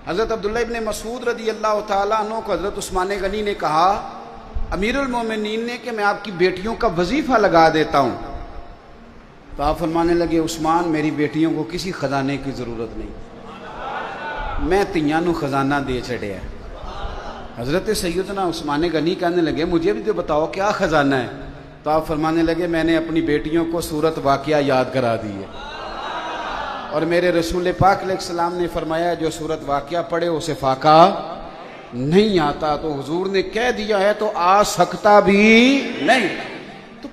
حضرت عبداللہ ابن مسعود رضی اللہ تعالیٰ عنہ کو حضرت عثمان غنی نے کہا امیر المومنین نے کہ میں آپ کی بیٹیوں کا وظیفہ لگا دیتا ہوں، تو آپ فرمانے لگے عثمان میری بیٹیوں کو کسی خزانے کی ضرورت نہیں، میں تیاں نو خزانہ دے چھڑیا ہے۔ حضرت سیدنا عثمان غنی کہنے لگے مجھے بھی تو بتاؤ کیا خزانہ ہے، تو آپ فرمانے لگے میں نے اپنی بیٹیوں کو سورت واقعہ یاد کرا دی ہے، اور میرے رسول پاک علیہ السلام نے فرمایا جو سورت واقعہ پڑھے اسے فاقہ نہیں آتا، تو حضور نے کہہ دیا ہے تو آ سکتا بھی نہیں۔ تو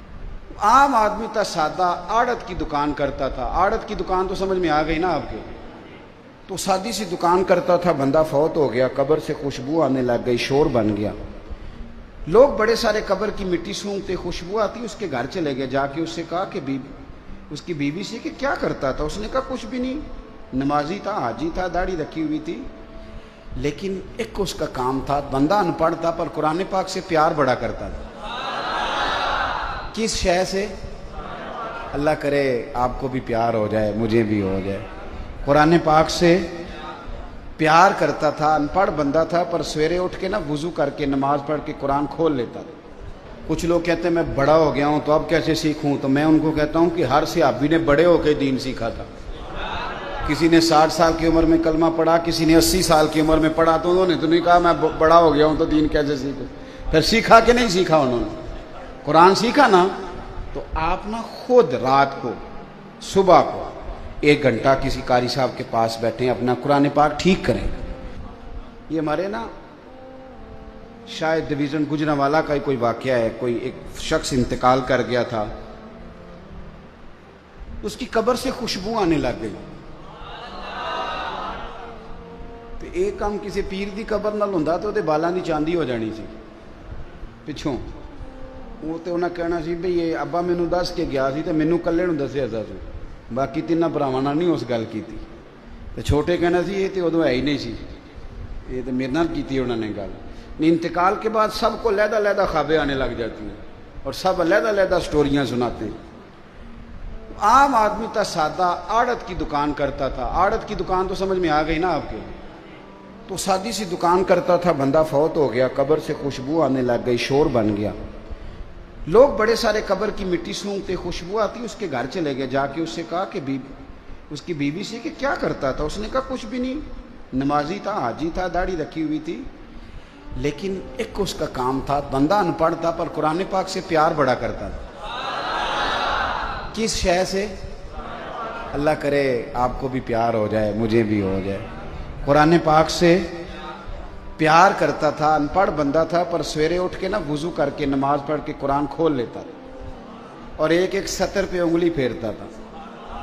عام آدمی تھا، سادہ، آڑت کی دکان کرتا تھا، آڑت کی دکان تو سمجھ میں آ گئی نا آپ کے، تو سادی سی دکان کرتا تھا، بندہ فوت ہو گیا، قبر سے خوشبو آنے لگ گئی، شور بن گیا، لوگ بڑے سارے قبر کی مٹی سونگتے، خوشبو آتی، اس کے گھر چلے گئے، جا کے اس سے کہا کہ اس کی بیوی سے کہ کیا کرتا تھا؟ اس نے کہا کچھ بھی نہیں، نمازی تھا، حاجی تھا، داڑھی رکھی ہوئی تھی، لیکن ایک اس کا کام تھا، بندہ ان پڑھ تھا پر قرآن پاک سے پیار بڑا کرتا تھا۔ کس شے سے؟ اللہ کرے آپ کو بھی پیار ہو جائے، مجھے بھی ہو جائے۔ قرآن پاک سے پیار کرتا تھا، ان پڑھ بندہ تھا، پر سویرے اٹھ کے نا وضو کر کے نماز پڑھ کے قرآن کھول لیتا تھا۔ کچھ لوگ کہتے ہیں میں بڑا ہو گیا ہوں تو اب کیسے سیکھوں، تو میں ان کو کہتا ہوں کہ ہر صحابی نے بڑے ہو کے دین سیکھا تھا۔ کسی نے 60 سال کی عمر میں کلمہ پڑھا، کسی نے 80 سال کی عمر میں پڑھا، تو انہوں نے تو نہیں کہا میں بڑا ہو گیا ہوں تو دین کیسے سیکھوں، پھر سیکھا کہ نہیں سیکھا؟ انہوں نے قرآن سیکھا نا۔ تو آپ نا خود رات کو صبح کو 1 گھنٹہ کسی قاری صاحب کے پاس بیٹھیں، اپنا قرآن پاک ٹھیک کریں۔ یہ ہمارے نا شاید ڈویژن گجرانوالہ کا ہی کوئی واقعہ ہے، کوئی ایک شخص انتقال کر گیا تھا، اس کی قبر سے خوشبو آنے لگ گئی، تو ایک کام کسی پیر دی قبر نال ہوندا تو دے بالاں دی چاندی ہو جانی سی پچھوں، وہ تے انہاں کہنا سی بھئی یہ ابا مینوں دس کے گیا سی تے مینوں کلے نوں دسیا سی، باقی تیناں بھراواں نال نہیں اس گل کیتی، تے چھوٹے کہنا سی یہ تے ادوں ہے ہی نہیں سی، یہ تو میرے نال کیتی انہوں نے گل۔ انتقال کے بعد سب کو علیحدہ علیحدہ خوابیں آنے لگ جاتی ہیں اور سب علیحدہ علیحدہ سٹوریاں سناتے ہیں۔ عام آدمی تھا، سادہ، آڑت کی دکان کرتا تھا، آڑت کی دکان تو سمجھ میں آ گئی نا آپ کے، تو سادی سی دکان کرتا تھا، بندہ فوت ہو گیا، قبر سے خوشبو آنے لگ گئی، شور بن گیا، لوگ بڑے سارے قبر کی مٹی سونگتے، خوشبو آتی، اس کے گھر چلے گئے، جا کے اس سے کہا کہ اس کی بیوی سے کہ کیا کرتا تھا؟ اس نے کہا کچھ بھی نہیں، نمازی تھا، حاجی تھا، داڑھی رکھی ہوئی تھی، لیکن ایک اس کا کام تھا، بندہ ان پڑھ تھا پر قرآن پاک سے پیار بڑا کرتا تھا۔ کس شے سے؟ اللہ کرے آپ کو بھی پیار ہو جائے، مجھے بھی ہو جائے۔ قرآن پاک سے پیار کرتا تھا، ان پڑھ بندہ تھا، پر سویرے اٹھ کے نا وضو کر کے نماز پڑھ کے قرآن کھول لیتا تھا، اور ایک ایک سطر پہ انگلی پھیرتا تھا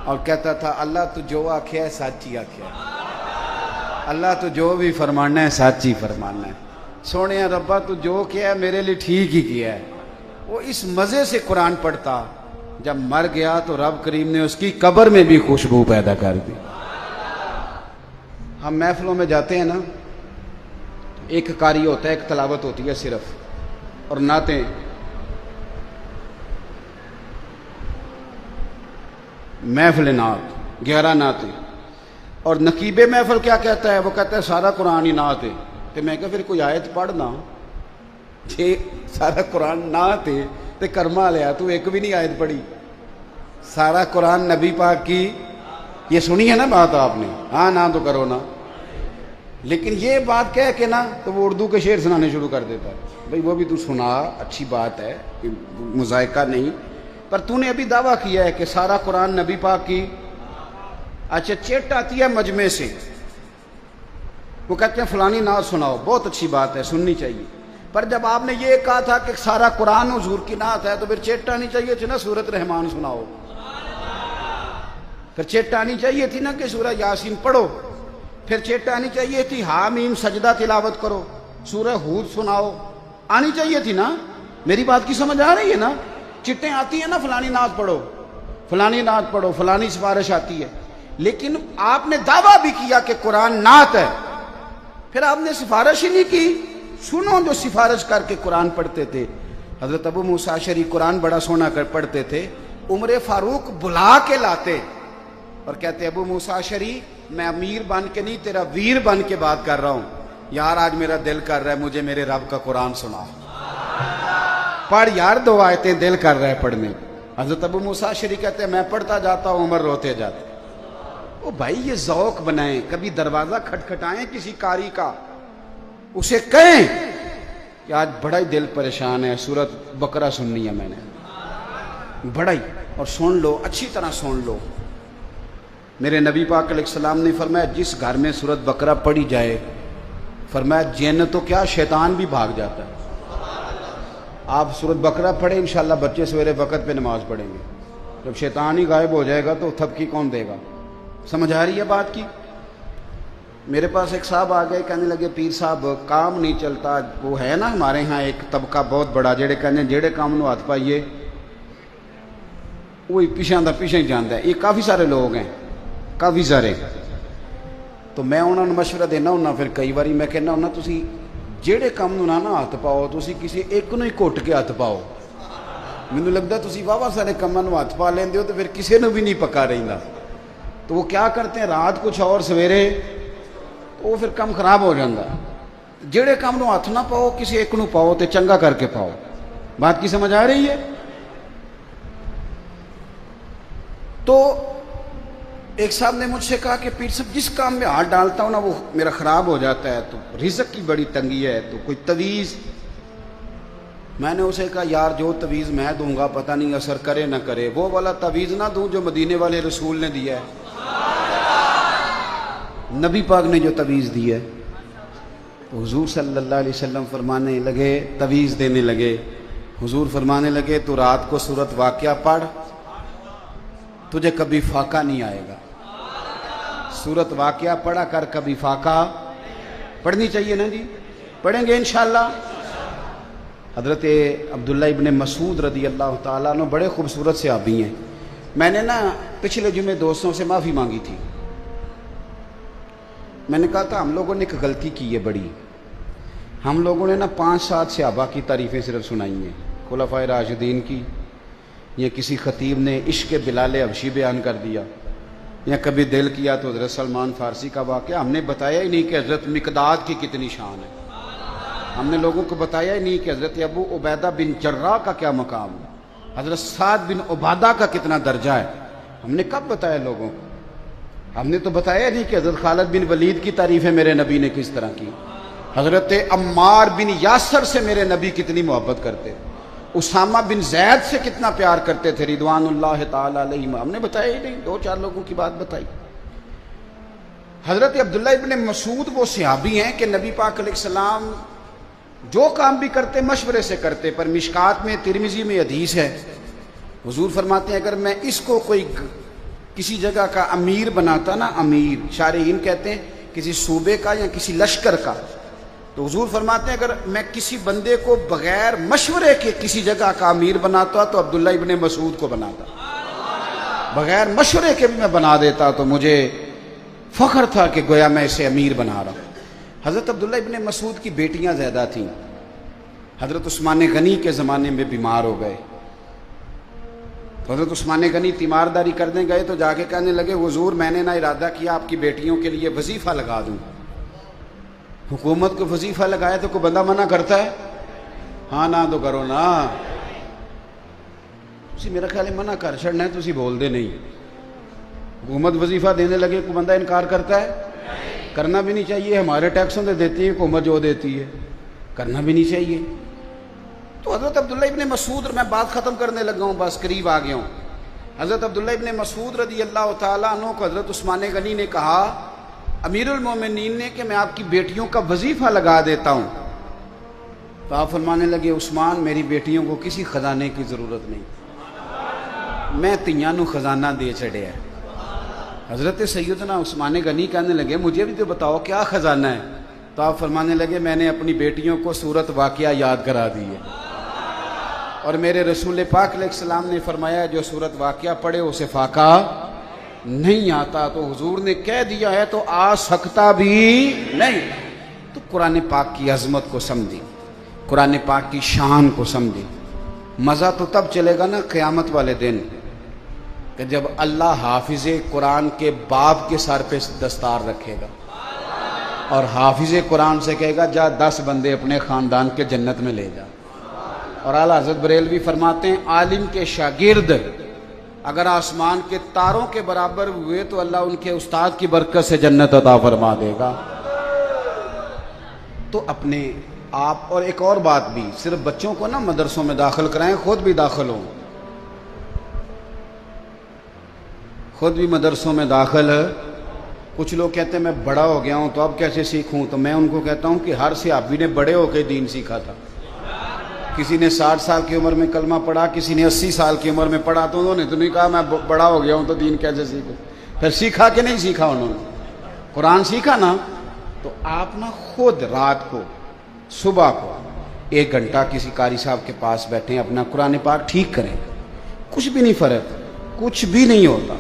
اور کہتا تھا اللہ تو جو آکھیا ہے سچ ہی آکھیا ہے، اللہ تو جو بھی فرمانا ہے سچ ہی فرمانا ہے، سونے ربا تو جو کیا ہے میرے لیے ٹھیک ہی کیا ہے۔ وہ اس مزے سے قرآن پڑھتا، جب مر گیا تو رب کریم نے اس کی قبر میں بھی خوشبو پیدا کر دی۔ ہم محفلوں میں جاتے ہیں نا، ایک قاری ہوتا ہے، ایک تلاوت ہوتی ہے صرف، اور نعتیں، محفل نعت 11 نعتیں، اور نقیب محفل کیا کہتا ہے؟ وہ کہتا ہے سارا قرآن ہی نعت ہے، تو میں کہا پھر کوئی آیت پڑھنا، جی سارا قرآن نعت ہے تو کرما لیا تو ایک بھی نہیں آیت پڑھی، سارا قرآن نبی پاک کی، یہ سنی ہے نا بات آپ نے، ہاں نہ تو کرو نا، لیکن یہ بات کہہ کے نا تو وہ اردو کے شعر سنانے شروع کر دیتا ہے، بھئی وہ بھی تو سنا، اچھی بات ہے، مذائقہ نہیں، پر تو نے ابھی دعویٰ کیا ہے کہ سارا قرآن نبی پاک کی۔ اچھا چٹ آتی ہے مجمع سے، وہ کہتے ہیں فلانی نعت سناؤ، بہت اچھی بات ہے، سننی چاہیے، پر جب آپ نے یہ کہا تھا کہ سارا قرآن حضور کی نعت ہے تو پھر چٹ آنی چاہیے تھی نا سورۃ رحمان سناؤ، پھر چٹ آنی چاہیے تھی نا کہ سورہ یاسین پڑھو، پھر چٹ آنی چاہیے تھی حامیم سجدہ تلاوت کرو، سورہ ہود سناؤ، آنی چاہیے تھی نا۔ میری بات کی سمجھ آ رہی ہے نا؟ چٹیں آتی ہیں نا فلانی نعت پڑھو، فلانی نعت پڑھو، فلانی سفارش آتی ہے، لیکن آپ نے دعویٰ بھی کیا کہ قرآن نعت ہے، پھر آپ نے سفارش ہی نہیں کی۔ سنو جو سفارش کر کے قرآن پڑھتے تھے، حضرت ابو موسیٰ اشعری قرآن بڑا سونا کر پڑھتے تھے، عمر فاروق بلا کے لاتے اور کہتے ابو موسیٰ اشعری میں امیر بن کے نہیں تیرا ویر بن کے بات کر رہا ہوں. یار آج میرا دل کر رہا ہے مجھے میرے رب کا قرآن سنا. پڑھ یار 2 آیتیں دل کر رہا ہے پڑھنے. حضرت ابو موسیٰ اشعری کہتے ہیں میں پڑھتا جاتا ہوں عمر روتے جاتے. او بھائی یہ ذوق بنائیں, کبھی دروازہ کھٹکھٹائیں کسی قاری کا, اسے کہیں کہ آج بڑا ہی دل پریشان ہے, سورت بقرہ سننی ہے میں نے, بڑا ہی, اور سن لو اچھی طرح سن لو. میرے نبی پاک علیہ السلام نے فرمایا جس گھر میں سورت بقرہ پڑھی جائے, فرمایا جن تو کیا شیطان بھی بھاگ جاتا ہے. آپ سورت بقرہ پڑھیں انشاءاللہ بچے سویرے وقت پہ نماز پڑھیں گے. جب شیطان ہی غائب ہو جائے گا تو تھپکی کون دے گا؟ سمجھ آ رہی ہے بات کی؟ میرے پاس ایک صاحب آ گئے, کہنے لگے پیر صاحب کام نہیں چلتا. وہ ہے نا ہمارے ہاں ایک طبقہ بہت بڑا جڑے کہنے جڑے کام نو ہاتھ پائیے وہی پیچھے دا پیچھے ہی جانتا ہے. یہ کافی سارے لوگ ہیں, کافی سارے. تو میں انہوں نے مشورہ دینا ہونا, پھر کئی باری میں کہنا ہونا تسی جہے کام نو نہ ہاتھ پاؤ تسی کسی ایک نو ہی گھٹ کے ہاتھ پاؤ. مینوں لگتا تسی واہ سارے کاماں نو ہاتھ پا لیندے ہو تو پھر کسی نو بھی نہیں پکا رہندا. تو وہ کیا کرتے ہیں رات کچھ اور سویرے وہ پھر کام خراب ہو جاتا. جہے کام نو ہاتھ نہ پاؤ کسی ایک نو پاؤ تے چنگا کر کے پاؤ. بات کی سمجھ آ رہی ہے؟ تو ایک صاحب نے مجھ سے کہا کہ پیر صاحب جس کام میں ہاتھ ڈالتا ہوں نا وہ میرا خراب ہو جاتا ہے, تو رزق کی بڑی تنگی ہے, تو کوئی تویز. میں نے اسے کہا یار جو تویز میں دوں گا پتہ نہیں اثر کرے نہ کرے, وہ والا تویز نہ دوں جو مدینے والے رسول نے دیا ہے, نبی پاک نے جو تویز دی ہے. تو حضور صلی اللہ علیہ وسلم فرمانے لگے, تویز دینے لگے. حضور فرمانے لگے تو رات کو سورت واقعہ پڑھ, تجھے کبھی فاقہ نہیں آئے گا. سورت واقعہ پڑھا کر, کبھی فاقہ پڑھنی چاہیے نا جی, پڑھیں گے انشاءاللہ. حضرت عبداللہ ابن مسعود رضی اللہ تعالیٰ عنہ بڑے خوبصورت صحابی ہیں. میں نے نا پچھلے جمعے دوستوں سے معافی مانگی تھی. میں نے کہا تھا ہم لوگوں نے ایک غلطی کی ہے بڑی. ہم لوگوں نے نا 5-7 صحابہ کی تعریفیں صرف سنائی ہیں, خلفائے راشدین کی, یا کسی خطیب نے عشق بلال حبشی بیان کر دیا, یا کبھی دل کیا تو حضرت سلمان فارسی کا واقعہ. ہم نے بتایا ہی نہیں کہ حضرت مقداد کی کتنی شان ہے. ہم نے لوگوں کو بتایا ہی نہیں کہ حضرت ابو عبیدہ بن جراح کا کیا مقام ہے, حضرت سعد بن عبادہ کا کتنا درجہ ہے. ہم نے کب بتایا لوگوں کو؟ ہم نے تو بتایا نہیں کہ حضرت خالد بن ولید کی تعریفیں میرے نبی نے کس طرح کی, حضرت عمار بن یاسر سے میرے نبی کتنی محبت کرتے, اسامہ بن زید سے کتنا پیار کرتے تھے رضوان اللہ تعالی علیہم. ہم نے بتایا ہی نہیں, 2-4 لوگوں کی بات بتائی. حضرت عبداللہ ابن مسعود وہ صحابی ہیں کہ نبی پاک علیہ السلام جو کام بھی کرتے مشورے سے کرتے. پر مشکات میں ترمذی میں حدیث ہے, حضور فرماتے ہیں اگر میں اس کو کوئی کسی جگہ کا امیر بناتا نا, امیر شارحین کہتے ہیں کسی صوبے کا یا کسی لشکر کا, تو حضور فرماتے ہیں اگر میں کسی بندے کو بغیر مشورے کے کسی جگہ کا امیر بناتا تو عبداللہ ابن مسعود کو بناتا. بغیر مشورے کے بھی میں بنا دیتا تو مجھے فخر تھا کہ گویا میں اسے امیر بنا رہا ہوں. حضرت عبداللہ ابن مسعود کی بیٹیاں زیادہ تھیں. حضرت عثمان غنی کے زمانے میں بیمار ہو گئے. تو حضرت عثمان غنی تیمارداری کرنے گئے تو جا کے کہنے لگے حضور میں نے نہ ارادہ کیا آپ کی بیٹیوں کے لیے وظیفہ لگا دوں. حکومت کو وظیفہ لگایا تو کوئی بندہ منع کرتا ہے؟ ہاں نہ تو کرو نا. تسی میرا خیال ہے منع کر چھڑنا ہے, تسی بول دے نہیں. حکومت وظیفہ دینے لگے کوئی بندہ انکار کرتا ہے؟ کرنا بھی نہیں چاہیے. ہمارے ٹیکسوں سے دیتی ہے حکومت, جو دیتی ہے کرنا بھی نہیں چاہیے. تو حضرت عبداللہ ابن مسعود, میں بات ختم کرنے لگا ہوں, بس قریب آ گیا ہوں. حضرت عبداللہ ابن مسعود رضی اللہ تعالیٰ عنہ کو حضرت عثمان غنی نے کہا امیر المومنین نے کہ میں آپ کی بیٹیوں کا وظیفہ لگا دیتا ہوں. تو آپ فرمانے لگے عثمان میری بیٹیوں کو کسی خزانے کی ضرورت نہیں, میں تیاں نو خزانہ دے چڑھے ہے. حضرت سیدنا عثمان غنی کہنے لگے مجھے بھی تو بتاؤ کیا خزانہ ہے. تو آپ فرمانے لگے میں نے اپنی بیٹیوں کو سورت واقعہ یاد کرا دی ہے, اور میرے رسول پاک علیہ السلام نے فرمایا جو سورت واقعہ پڑھے اسے فاقہ نہیں آتا. تو حضور نے کہہ دیا ہے تو آ سکتا بھی نہیں. تو قرآن پاک کی عظمت کو سمجھی, قرآن پاک کی شان کو سمجھی. مزہ تو تب چلے گا نا قیامت والے دن. کہ جب اللہ حافظ قرآن کے باپ کے سر پہ دستار رکھے گا اور حافظ قرآن سے کہے گا جا 10 بندے اپنے خاندان کے جنت میں لے جا. اور اعلیٰ حضرت بریلوی فرماتے ہیں عالم کے شاگرد اگر آسمان کے تاروں کے برابر ہوئے تو اللہ ان کے استاد کی برکت سے جنت عطا فرما دے گا. تو اپنے آپ. اور ایک اور بات بھی، صرف بچوں کو نہ مدرسوں میں داخل کرائیں، خود بھی داخل ہوں، خود بھی مدرسوں میں داخل. کچھ لوگ کہتے ہیں میں بڑا ہو گیا ہوں تو اب کیسے سیکھوں، تو میں ان کو کہتا ہوں کہ ہر صحابی نے بڑے ہو کے دین سیکھا تھا. کسی نے 60 سال کی عمر میں کلمہ پڑھا، کسی نے 80 سال کی عمر میں پڑھا، تو انہوں نے تو نہیں کہا میں بڑا ہو گیا ہوں تو دین کیسے سیکھوں. پھر سیکھا کہ نہیں سیکھا، انہوں نے قرآن سیکھا نا. تو آپ نا خود رات کو صبح کو 1 گھنٹہ کسی قاری صاحب کے پاس بیٹھیں، اپنا قرآن پاک ٹھیک کریں، کچھ بھی نہیں فرق، کچھ بھی نہیں ہوتا.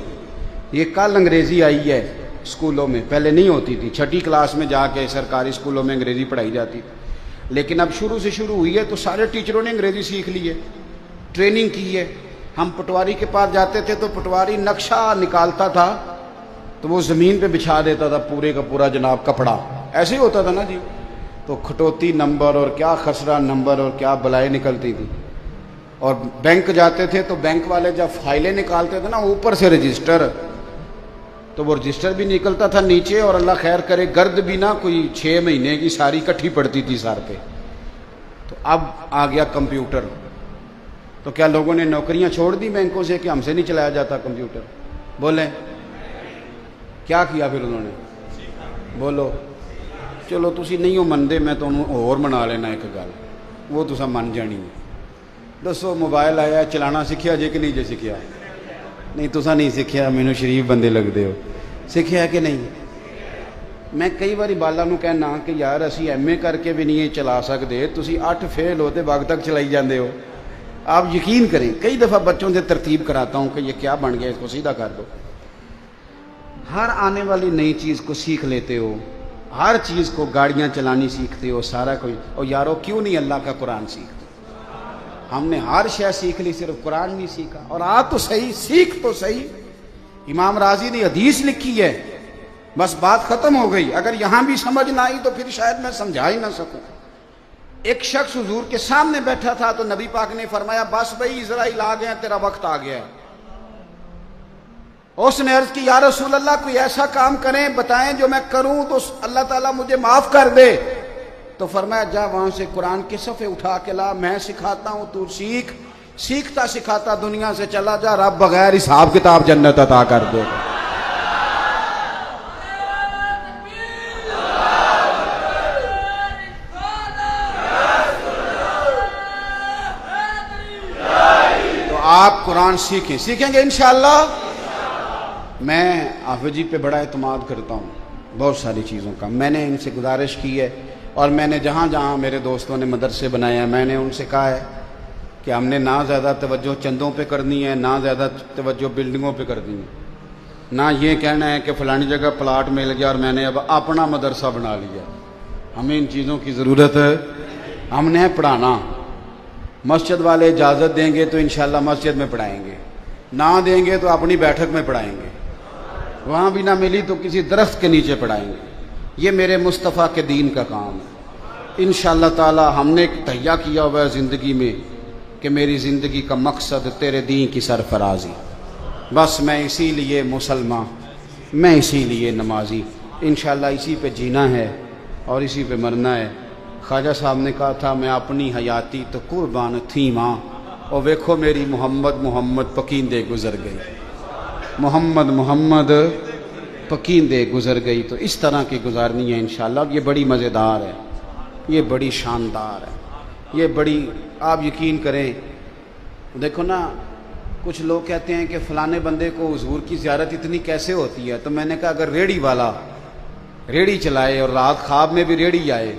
یہ کل انگریزی آئی ہے اسکولوں میں، پہلے نہیں ہوتی تھی. 6ٹھی کلاس میں جا کے سرکاری اسکولوں میں انگریزی پڑھائی جاتی تھی، لیکن اب شروع سے شروع ہوئی ہے تو سارے ٹیچروں نے انگریزی سیکھ لی ہے، ٹریننگ کی ہے. ہم پٹواری کے پاس جاتے تھے تو پٹواری نقشہ نکالتا تھا تو وہ زمین پہ بچھا دیتا تھا پورے کا پورا جناب کپڑا، ایسے ہی ہوتا تھا نا جی. تو کھٹوتی نمبر اور کیا خسرہ نمبر اور کیا بلائیں نکلتی تھی. اور بینک جاتے تھے تو بینک والے جب فائلیں نکالتے تھے نا اوپر سے رجسٹر، تو وہ رجسٹر بھی نکلتا تھا نیچے، اور اللہ خیر کرے گرد بھی نہ کوئی 6 مہینے کی ساری کٹھی پڑتی تھی سر پہ. تو اب آ گیا کمپیوٹر، تو کیا لوگوں نے نوکریاں چھوڑ دی بینکوں سے کہ ہم سے نہیں چلایا جاتا کمپیوٹر؟ بولیں کیا کیا پھر انہوں نے؟ بولو. چلو تسی نہیں ہو منتے، میں تو اور منا لینا ایک گل، وہ تسا من جانی ہے. دسو موبائل آیا چلانا سیکھیا جے کہ نہیں جے سیکھیا؟ نہیں تسا نہیں سیکھیا، مینوں شریف بندے لگتے ہو. سیکھیا کہ نہیں؟ میں کئی باری بالا نو کہنا کہ یار اسی ایم اے کر کے بھی نہیں چلا سکتے، تسی 8 فیل ہوتے وقت تک چلائی جاندے ہو. آپ یقین کریں کئی دفعہ بچوں سے ترتیب کراتا ہوں کہ یہ کیا بن گیا، اس کو سیدھا کر دو. ہر آنے والی نئی چیز کو سیکھ لیتے ہو، ہر چیز کو، گاڑیاں چلانی سیکھتے ہو، سارا کوئی. اور یارو کیوں نہیں اللہ کا قرآن سیکھتے؟ ہم نے ہر شے سیکھ لی، صرف قرآن نہیں سیکھا. اور آ تو صحیح، سیکھ تو صحیح. امام راضی نے حدیث لکھی ہے، بس بات ختم ہو گئی. اگر یہاں بھی سمجھ نہ آئی تو پھر شاید میں سمجھا ہی نہ سکوں. ایک شخص حضور کے سامنے بیٹھا تھا تو نبی پاک نے فرمایا بس بھائی اسرائیل آ گیا، تیرا وقت آ گیا. اس نے عرض کی یا رسول اللہ کوئی ایسا کام کریں بتائیں جو میں کروں تو اللہ تعالیٰ مجھے معاف کر دے. تو فرمایا جا وہاں سے قرآن کے صفحے اٹھا کے لا، میں سکھاتا ہوں، تو سیکھ. سیکھتا سکھاتا دنیا سے چلا جا، رب بغیر حساب کتاب جنت عطا کر دے. تو آپ قرآن سیکھیں، سیکھیں گے انشاءاللہ. میں حافظ جی پہ بڑا اعتماد کرتا ہوں بہت ساری چیزوں کا. میں نے ان سے گزارش کی ہے، اور میں نے جہاں جہاں میرے دوستوں نے مدرسے بنائے ہیں میں نے ان سے کہا ہے کہ ہم نے نہ زیادہ توجہ چندوں پہ کرنی ہے، نہ زیادہ توجہ بلڈنگوں پہ کرنی ہے، نہ یہ کہنا ہے کہ فلانی جگہ پلاٹ مل گیا اور میں نے اب اپنا مدرسہ بنا لیا. ہمیں ان چیزوں کی ضرورت ہے. ہم نے پڑھانا، مسجد والے اجازت دیں گے تو انشاءاللہ مسجد میں پڑھائیں گے، نہ دیں گے تو اپنی بیٹھک میں پڑھائیں گے، وہاں بھی نہ ملی تو کسی درخت کے نیچے پڑھائیں گے. یہ میرے مصطفیٰ کے دین کا کام ہے. انشاءاللہ تعالی ہم نے ایک تہیہ کیا ہوا ہے زندگی میں کہ میری زندگی کا مقصد تیرے دین کی سرفرازی. بس میں اسی لیے مسلمان، میں اسی لیے نمازی. انشاءاللہ اسی پہ جینا ہے اور اسی پہ مرنا ہے. خواجہ صاحب نے کہا تھا میں اپنی حیاتی تو قربان تھی ماں، اور ویکھو میری محمد محمد پکیندے گزر گئی، محمد محمد پکیندے گزر گئی. تو اس طرح کی گزارنی ہے انشاءاللہ. یہ بڑی مزیدار ہے، یہ بڑی شاندار ہے، یہ بڑی، آپ یقین کریں. دیکھو نا کچھ لوگ کہتے ہیں کہ فلانے بندے کو حضور کی زیارت اتنی کیسے ہوتی ہے. تو میں نے کہا اگر ریڑھی والا ریڑھی چلائے اور رات خواب میں بھی ریڑھی آئے،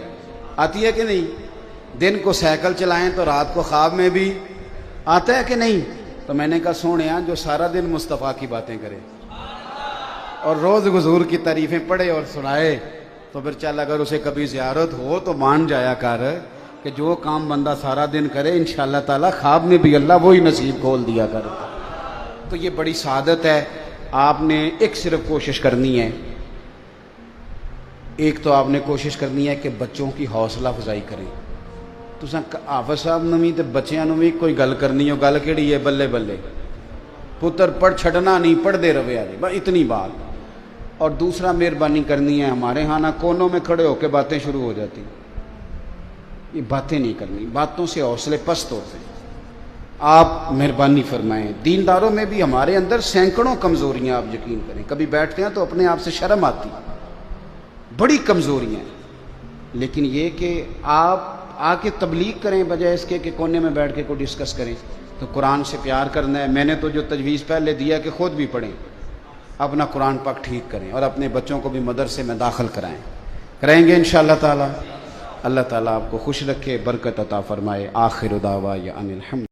آتی ہے کہ نہیں؟ دن کو سائیکل چلائیں تو رات کو خواب میں بھی آتا ہے کہ نہیں؟ تو میں نے کہا سونیا جو سارا دن مصطفیٰ کی باتیں کرے اور روز حضور کی تعریفیں پڑھے اور سنائے تو پھر چل اگر اسے کبھی زیارت ہو تو مان جایا کر کہ جو کام بندہ سارا دن کرے انشاءاللہ تعالی خواب میں بھی اللہ وہی نصیب کھول دیا کرتا. تو یہ بڑی سعادت ہے. آپ نے ایک صرف کوشش کرنی ہے، ایک تو آپ نے کوشش کرنی ہے کہ بچوں کی حوصلہ افزائی کریں. تساں حافظ صاحب نوں وی تے بچیاں نوں وی کوئی گل کرنی ہو، گل کیڑی ہے؟ بلے بلے پتر پڑھ چھڈنا نہیں، پڑھتے رہے آجے، بس اتنی بات. اور دوسرا مہربانی کرنی ہے، ہمارے ہاں نہ کونوں میں کھڑے ہو کے باتیں شروع ہو جاتی، یہ باتیں نہیں کرنی، باتوں سے حوصلے پست ہوتے ہیں. آپ مہربانی فرمائیں. دینداروں میں بھی ہمارے اندر سینکڑوں کمزوریاں، آپ یقین کریں. کبھی بیٹھتے ہیں تو اپنے آپ سے شرم آتی، بڑی کمزوریاں ہیں. لیکن یہ کہ آپ آ کے تبلیغ کریں بجائے اس کے کہ کونے میں بیٹھ کے کوئی ڈسکس کریں. تو قرآن سے پیار کرنا ہے. میں نے تو جو تجویز پہلے دیا کہ خود بھی پڑھیں، اپنا قرآن پاک ٹھیک کریں، اور اپنے بچوں کو بھی مدرسے میں داخل کرائیں گے انشاءاللہ تعالی. اللہ تعالیٰ آپ کو خوش رکھے، برکت عطا فرمائے. آخر دعوانا ان الحمد